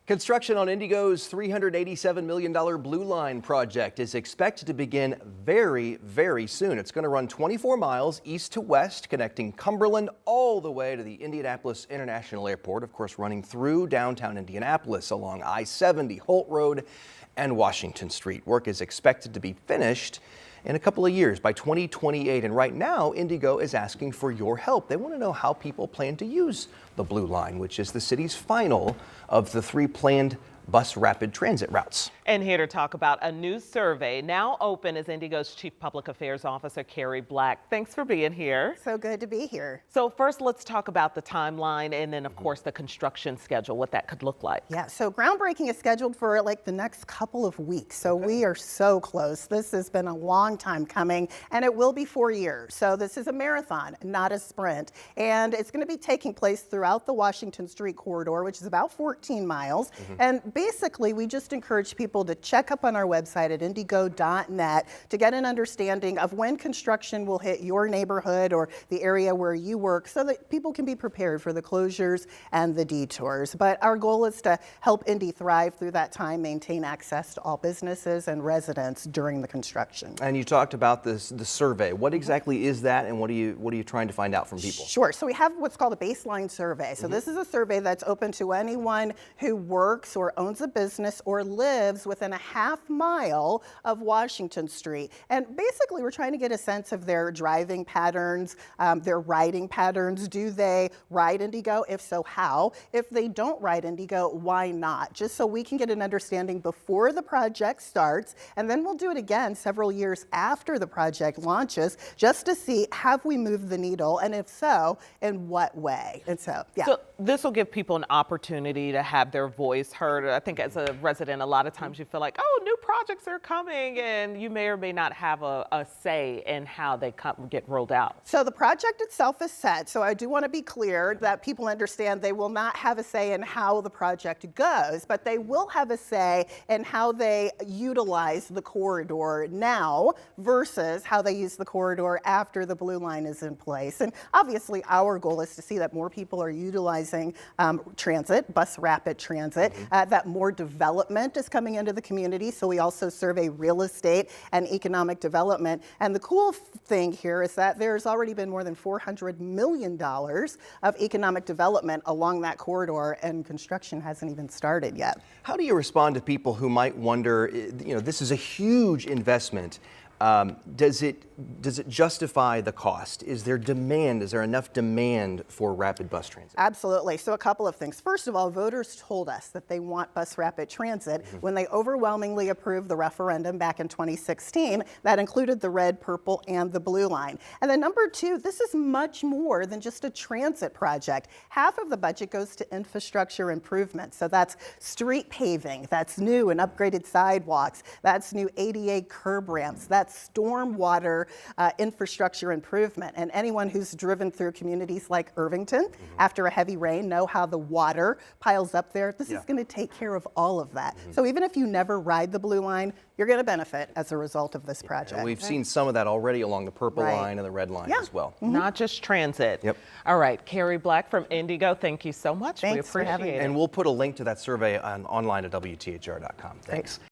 Construction on IndyGo's $387 million Blue Line project is expected to begin very soon. It's going to run 24 miles east to west, connecting Cumberland all the way to the Indianapolis International Airport, of course, running through downtown Indianapolis along I-70, Holt Road, and Washington Street. Work is expected to be finished in a couple of years, by 2028. And right now, IndyGo is asking for your help. They want to know how people plan to use the Blue Line, which is the city's final of the 3 planned bus rapid transit routes. And here to talk about a new survey now open is IndyGo's Chief Public Affairs Officer, Carrie Black. Thanks for being here. So good to be here. So first, let's talk about the timeline and then, of course, the construction schedule, what that could look like. Yeah, so groundbreaking is scheduled for like the next couple of weeks. So we are so close. This has been a long time coming, and it will be 4 years. So this is a marathon, not a sprint. And it's going to be taking place throughout the Washington Street corridor, which is about 14 miles. And basically, we just encourage people to check up on our website at indigo.net to get an understanding of when construction will hit your neighborhood or the area where you work so that people can be prepared for the closures and the detours. But our goal is to help Indy thrive through that time, maintain access to all businesses and residents during the construction. And you talked about the survey. What exactly is that, and what are you trying to find out from people? Sure. So we have what's called a baseline survey. So this is a survey that's open to anyone who works or owns a business or lives within a half mile of Washington Street. And basically, we're trying to get a sense of their driving patterns, their riding patterns. Do they ride IndyGo? If so, how? If they don't ride IndyGo, why not? Just so we can get an understanding before the project starts, and then we'll do it again several years after the project launches, just to see, have we moved the needle, and if so, in what way? And so, yeah. So this will give people an opportunity to have their voice heard. I think as a resident, a lot of times you feel like, oh, new projects are coming, and you may or may not have a say in how they get rolled out. So the project itself is set. So I do want to be clear that people understand they will not have a say in how the project goes, but they will have a say in how they utilize the corridor now versus how they use the corridor after the Blue Line is in place. And obviously, our goal is to see that more people are utilizing transit, bus rapid transit, that more development is coming into the community. So we also survey real estate and economic development. And the cool thing here is that there's already been more than $400 million of economic development along that corridor, and construction hasn't even started yet. How do you respond to people who might wonder, this is a huge investment. Does it justify the cost? Is there demand? Is there enough demand for rapid bus transit? Absolutely. So a couple of things. First of all, voters told us that they want bus rapid transit when they overwhelmingly approved the referendum back in 2016 that included the red, purple, and the Blue Line. And then number two, this is much more than just a transit project. Half of the budget goes to infrastructure improvement. So that's street paving, that's new and upgraded sidewalks, that's new ADA curb ramps, that's stormwater infrastructure improvement. And anyone who's driven through communities like Irvington after a heavy rain know how the water piles up there. This is going to take care of all of that. So even if you never ride the Blue Line, you're going to benefit as a result of this project. And we've seen some of that already along the purple line and the red line as well. Not just transit. Yep. All right, Carrie Black from IndyGo, thank you so much. Thanks we appreciate for having me. it. And we'll put a link to that survey online at WTHR.com. Thanks.